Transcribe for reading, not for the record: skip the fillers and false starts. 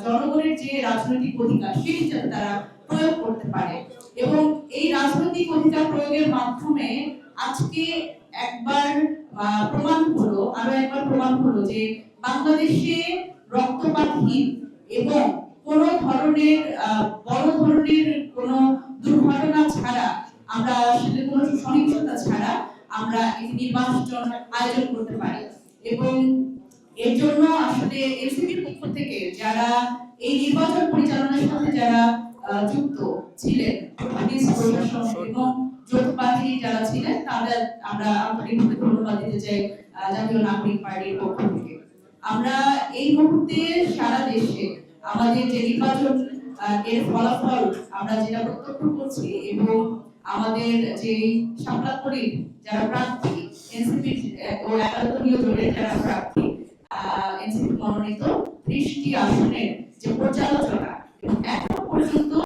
জনগণের যে রাজনৈতিক অধিকার সেটি যাতে তারা প্রয়োগ করতে পারে। এবং এই রাজনৈতিক অধিকার প্রয়োগের মাধ্যমে আজকে একবার প্রমাণ হলো, আরো একবার প্রমাণ হলো যে বাংলাদেশে রক্তপাতহীন এবং কোন ধরনের বড় ধরনের কোন দুর্ঘটনা ছাড়া, আমরা আসলে কোন সহিংসতা ছাড়া আমরা এই নির্বাচন আয়োজন করতে পারি। এবং এর জন্য আসলে এনসিপির পক্ষ থেকে যারা এই নির্বাচন পরিচালনার সাথে যারা যুক্ত ছিলেন, পুলিশ প্রশাসন এবং যৌথ বাহিনী যারা ছিলেন, তাদের আমরা আন্তরিকভাবে ধন্যবাদ দিতে চাই জাতীয় নাগরিক পার্টির পক্ষ থেকে। আমরা এই মুহূর্তে সারা দেশে আমাদের যে নির্বাচন এর ফলাফল আমরা যেটা প্রত্যক্ষ করছি এবং আমাদের যে সামলাপুরীর যারা প্রার্থী, এনসিপি ও একাত্তরীয় জোটের যারা প্রার্থী, এনসিপি মনোনীত 30টি আসনের যে পর্যালোচনা